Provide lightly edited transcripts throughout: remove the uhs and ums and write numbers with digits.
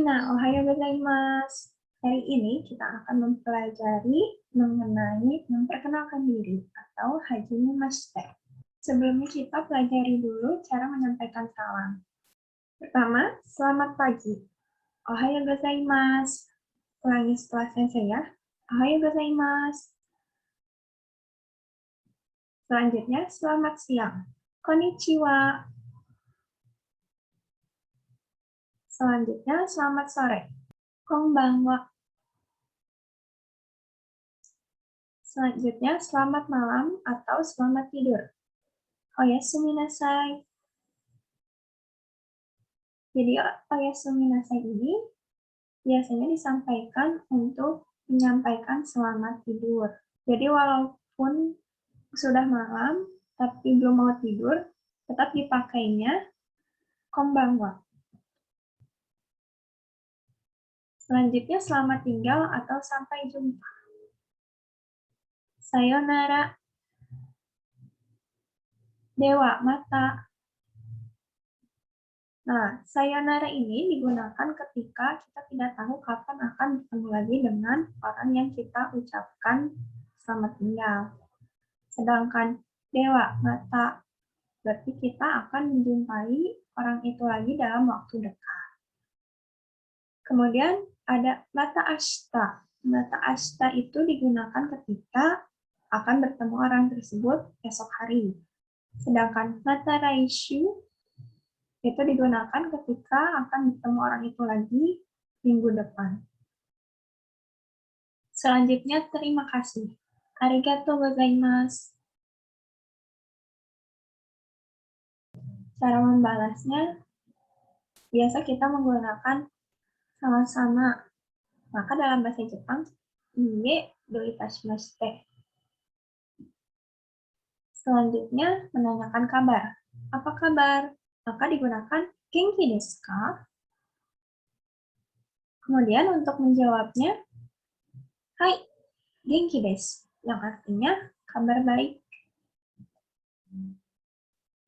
Ohayo gozaimasu. Hari ini kita akan mempelajari mengenai memperkenalkan diri atau hajimemashite. Sebelumnya kita pelajari dulu cara menyampaikan salam. Pertama, selamat pagi. Ohayo gozaimasu. Ulangi setelah sensei ya. Ohayo gozaimasu. Selanjutnya, selamat siang. Konnichiwa. Selanjutnya, selamat sore. Konbanwa. Selanjutnya, selamat malam atau selamat tidur. Oyasumi nasai. Jadi, oyasumi nasai ini biasanya disampaikan untuk menyampaikan selamat tidur. Jadi, walaupun sudah malam, tapi belum mau tidur, tetap dipakainya konbanwa. Selanjutnya, selamat tinggal atau sampai jumpa. Sayonara. Dewa mata. Nah, sayonara ini digunakan ketika kita tidak tahu kapan akan bertemu lagi dengan orang yang kita ucapkan selamat tinggal. Sedangkan dewa mata berarti kita akan menjumpai orang itu lagi dalam waktu dekat. Kemudian ada mata ashita. Mata ashita itu digunakan ketika akan bertemu orang tersebut esok hari. Sedangkan mata raishu itu digunakan ketika akan bertemu orang itu lagi minggu depan. Selanjutnya, terima kasih. Arigatou gozaimasu. Cara membalasnya, biasa kita menggunakan sama-sama. Maka dalam bahasa Jepang, iie do itashimashite. Selanjutnya, menanyakan kabar. Apa kabar? Maka digunakan genki desu ka? Kemudian untuk menjawabnya, hai, genki desu, yang artinya kabar baik.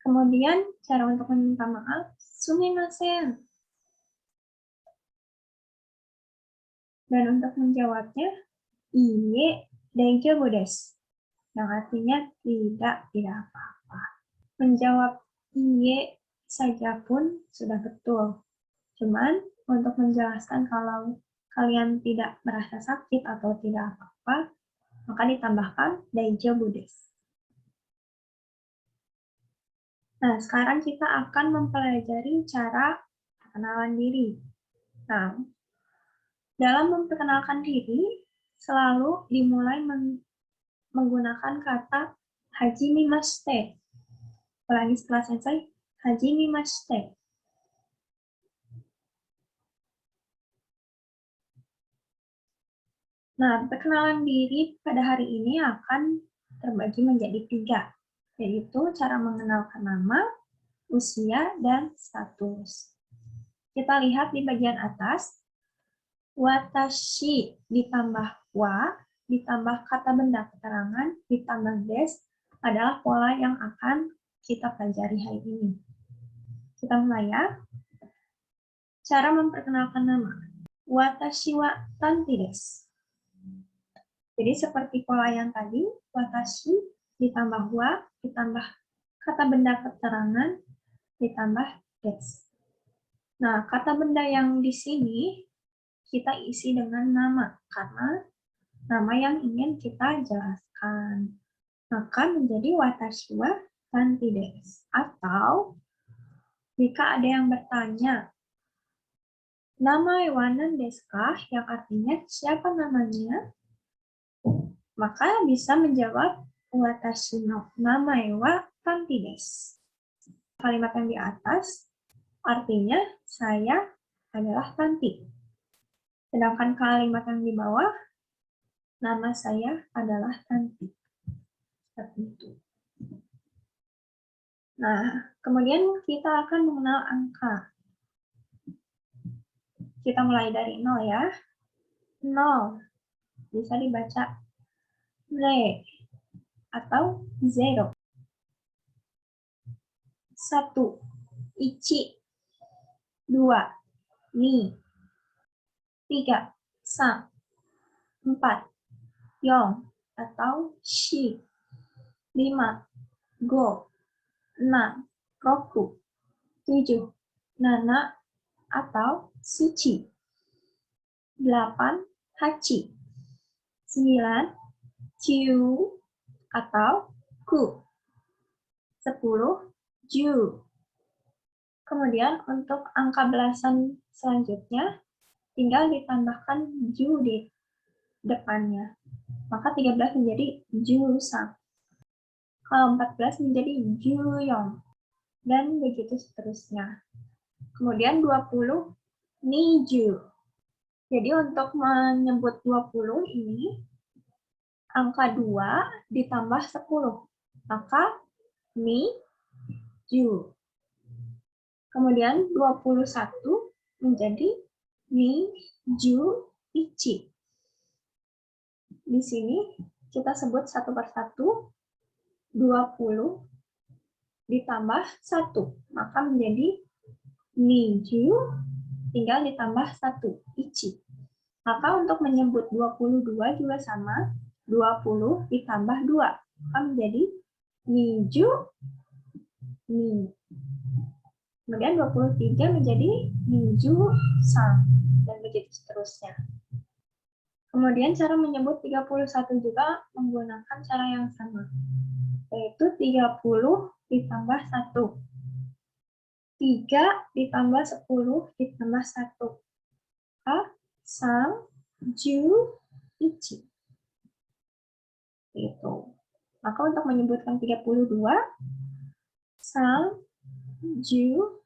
Kemudian cara untuk meminta maaf, sumimasen. Dan untuk menjawabnya, iie daijoubu desu, yang artinya tidak apa-apa. Menjawab iye saja pun sudah betul. Cuman untuk menjelaskan kalau kalian tidak merasa sakit atau tidak apa-apa, maka ditambahkan daijoubu desu. Nah, sekarang kita akan mempelajari cara perkenalan diri. Nah, dalam memperkenalkan diri, selalu dimulai menggunakan kata hajimemashite. Ulangi setelah sensei, hajimemashite. Nah, perkenalan diri pada hari ini akan terbagi menjadi 3, yaitu cara mengenalkan nama, usia, dan status. Kita lihat di bagian atas, watashi ditambah wa, ditambah kata benda keterangan, ditambah des, adalah pola yang akan kita pelajari hari ini. Kita mulai ya. Cara memperkenalkan nama. Watashi wa tanti desu. Jadi seperti pola yang tadi, watashi ditambah wa, ditambah kata benda keterangan, ditambah des. Nah, kata benda yang di sini kita isi dengan nama, karena nama yang ingin kita jelaskan. Maka menjadi watashi wa tanti desu. Atau, jika ada yang bertanya, nama wa nan desu ka? Yang artinya siapa namanya? Maka bisa menjawab watashi no namae wa tanti desu. Kalimat yang di atas artinya saya adalah Tanti. Sedangkan kalimat yang di bawah nama saya adalah Tanti. Seperti itu. Nah, kemudian kita akan mengenal angka. Kita mulai dari 0 ya. 0 bisa dibaca re atau 0. 1, ichi, 2, ni, 3, sang. 4, yong atau shi. 5, go. 6, roku. 7, nana atau suci. 8, hachi. 9, ciu atau ku. 10, ju. Kemudian untuk angka belasan selanjutnya, tinggal ditambahkan ju di depannya. Maka 13 menjadi jusang. Kalau 14 menjadi juyong. Dan begitu seterusnya. Kemudian 20, niju. Jadi untuk menyebut 20 ini, angka 2 ditambah 10. Maka ni, ju. Kemudian 21 menjadi ni, ju, ichi. Di sini kita sebut satu persatu. 20 ditambah 1. Maka menjadi ni, ju, tinggal ditambah 1, ichi. Maka untuk menyebut 22 juga sama. 20 ditambah 2. Maka menjadi ni, ju, ni. Kemudian 23 menjadi niju sang, dan begitu seterusnya. Kemudian cara menyebut 31 juga menggunakan cara yang sama, yaitu 30 ditambah 1. 3 ditambah 10 ditambah 1. A, sang, ju, ichi. Itu. Maka untuk menyebutkan 32, sang, ju,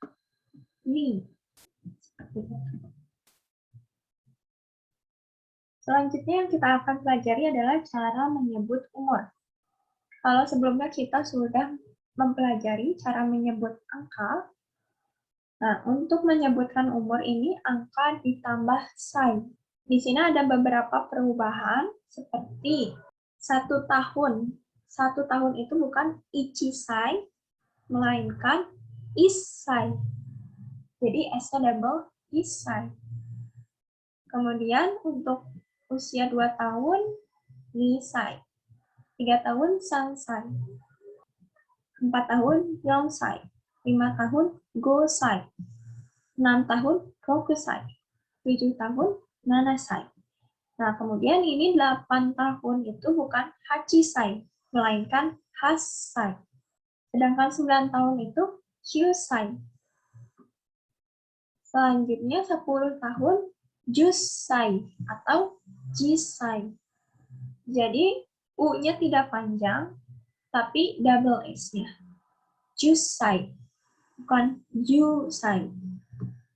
ni. Selanjutnya yang kita akan pelajari adalah cara menyebut umur. Kalau sebelumnya kita sudah mempelajari cara menyebut angka, nah untuk menyebutkan umur ini angka ditambah sai. Di sini ada beberapa perubahan seperti 1 tahun. 1 tahun itu bukan ichisai, melainkan issai. Jadi S-nya double, issai. Kemudian untuk usia 2 tahun, nisai. 3 tahun, sansai. 4 tahun, yongsai. 5 tahun, gosai. 6 tahun, rokusai. 7 tahun, nanasai. Nah, kemudian ini 8 tahun itu bukan hachisai, melainkan hassai. Sedangkan 9 tahun itu kyusai. Selanjutnya 10 tahun jusai atau jisai. Jadi U-nya tidak panjang, tapi double S-nya. Jusai. Bukan jusai,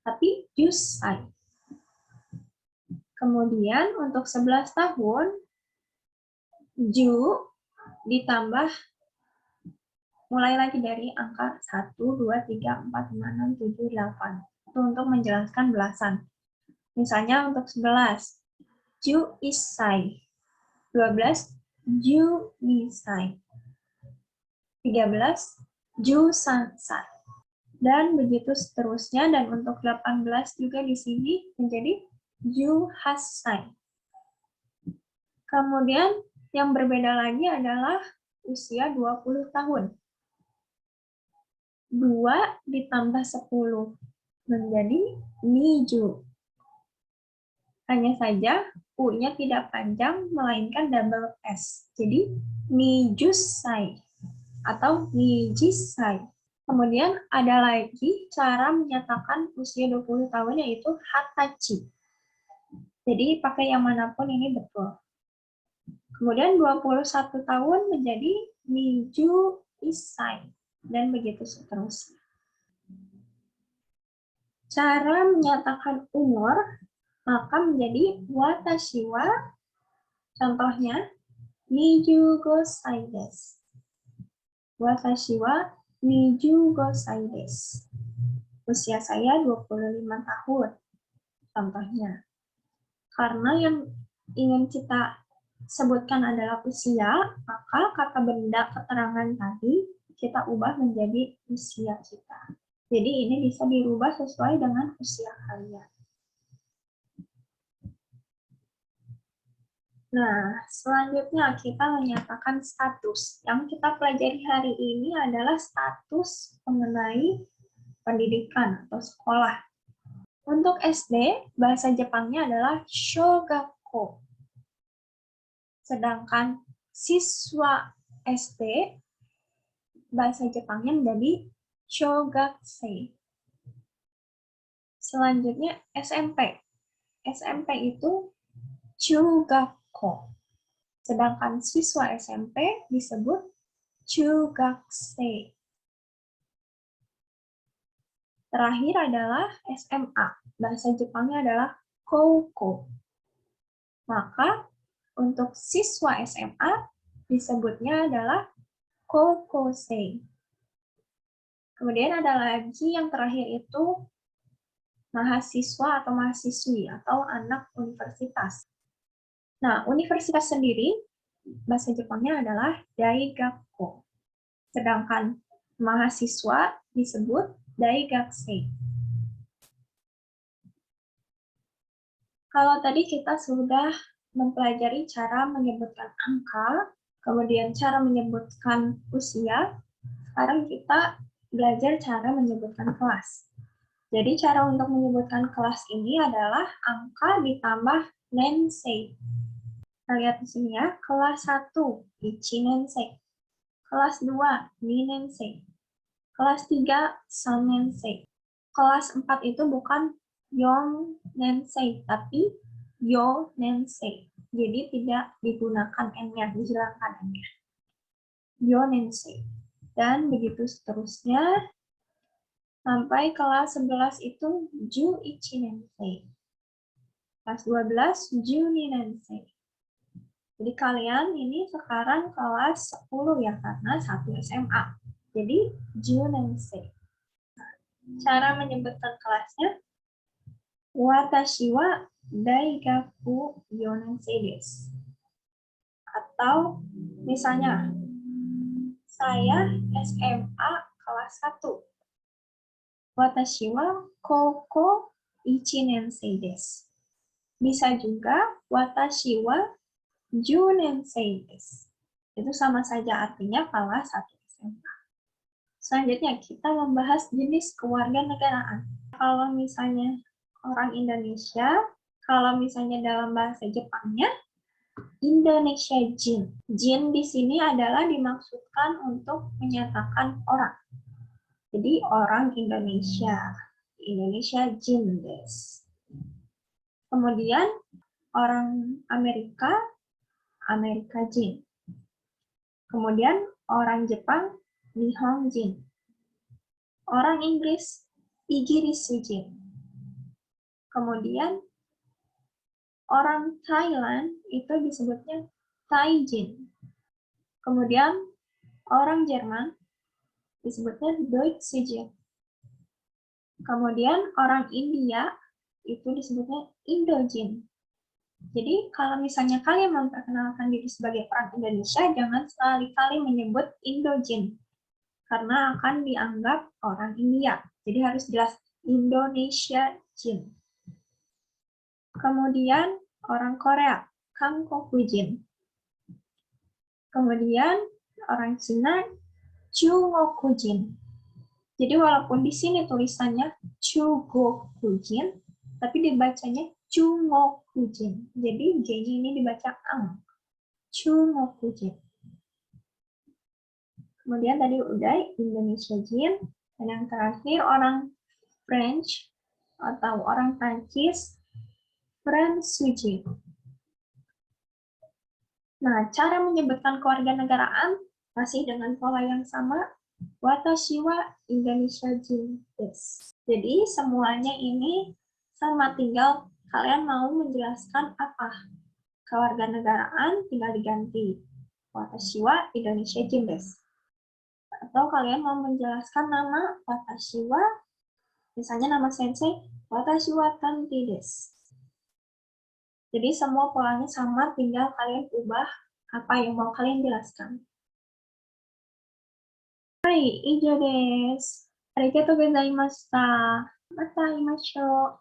tapi jusai. Kemudian untuk 11 tahun, ju ditambah mulai lagi dari angka 1, 2, 3, 4, 5, 6, 7, 8. Itu untuk menjelaskan belasan. Misalnya untuk 11, ju isai. 12, ju nisai. 13, ju sansai. Dan begitu seterusnya. Dan untuk 18 juga di sini menjadi ju hassai. Kemudian yang berbeda lagi adalah usia 20 tahun. 2 ditambah 10 menjadi niju. Hanya saja U-nya tidak panjang, melainkan double S. Jadi nijusai atau nijisai. Kemudian ada lagi cara menyatakan usia 20 tahun, yaitu hatachi. Jadi pakai yang manapun ini betul. Kemudian 21 tahun menjadi niju isai. Dan begitu seterusnya. Cara menyatakan umur, maka menjadi watashi wa, contohnya, niju gosai desu. Watashi wa niju gosai desu. Usia saya 25 tahun, contohnya. Karena yang ingin kita sebutkan adalah usia, maka kata benda keterangan tadi kita ubah menjadi usia kita. Jadi ini bisa dirubah sesuai dengan usia kalian. Nah, selanjutnya kita menyatakan status. Yang kita pelajari hari ini adalah status mengenai pendidikan atau sekolah. Untuk SD, bahasa Jepangnya adalah shogakko. Sedangkan siswa SD, bahasa Jepangnya menjadi shogakusei. Selanjutnya SMP. SMP itu chugakko. Sedangkan siswa SMP disebut chugakusei. Terakhir adalah SMA. Bahasa Jepangnya adalah koukou. Maka untuk siswa SMA disebutnya adalah koukosei. Kemudian ada lagi yang terakhir itu mahasiswa atau mahasiswi atau anak universitas. Nah, universitas sendiri bahasa Jepangnya adalah daigakko. Sedangkan mahasiswa disebut daigakusei. Kalau tadi kita sudah mempelajari cara menyebutkan angka, kemudian cara menyebutkan usia, sekarang kita belajar cara menyebutkan kelas. Jadi cara untuk menyebutkan kelas ini adalah angka ditambah nensei. Kita lihat di sini ya, kelas 1, ichi nensei. Kelas 2, ni nensei. Kelas 3, san nensei. Kelas 4 itu bukan yon nensei, tapi yo nensei. Jadi tidak digunakan n-nya, dihilangkan n-nya. Yo nensei. Dan begitu seterusnya, sampai kelas 11 itu ju ichi nensei. Kelas 12, ju ni nensei. Jadi kalian ini sekarang kelas 10 ya, karena 1 SMA. Jadi, ju nensei. Cara menyebutkan kelasnya, watashi wa daigaku 4 nensei desu. Atau misalnya, saya SMA kelas 1. Watashi wa koukou 1 nensei desu. Bisa juga watashi wa 10 nensei desu. Itu sama saja artinya kelas 1 SMA. Selanjutnya kita membahas jenis kewarganegaraan. Kalau misalnya orang Indonesia, kalau misalnya dalam bahasa Jepangnya Indonesia Jin. Jin di sini adalah dimaksudkan untuk menyatakan orang. Jadi orang Indonesia. Indonesia Jin desu. Kemudian orang Amerika, Amerika Jin. Kemudian orang Jepang, Nihon Jin. Orang Inggris, Igirisu Jin. Kemudian orang Thailand itu disebutnya Thai Jin. Kemudian orang Jerman disebutnya Deutsche Jin. Kemudian orang India itu disebutnya Indojin. Jadi kalau misalnya kalian memperkenalkan diri sebagai orang Indonesia, jangan sekali-kali menyebut Indojin, karena akan dianggap orang India. Jadi harus jelas Indonesia Jin. Kemudian orang Korea, Kangkoku Jin. Kemudian orang Cina, Chugoku Jin. Jadi walaupun di sini tulisannya Chugoku Jin, tapi dibacanya Chugoku Jin. Jadi J-nya ini dibaca ang. Chugoku Jin. Kemudian tadi udah Indonesia Jin. Dan yang terakhir orang French atau orang Prancis, Fransujin. Nah, cara menyebutkan kewarganegaraan masih dengan pola yang sama. Watashi wa Indonesia Jin desu. Jadi semuanya ini sama, tinggal kalian mau menjelaskan apa. Kewarganegaraan tinggal diganti watashi wa Indonesia Jin desu. Atau kalian mau menjelaskan nama watashi wa, misalnya nama sensei, watashi wa tanti desu. Jadi semua polanya sama, tinggal kalian ubah apa yang mau kalian jelaskan. Hai, ijo desu. Arigatou gozaimashita. Mata imashou.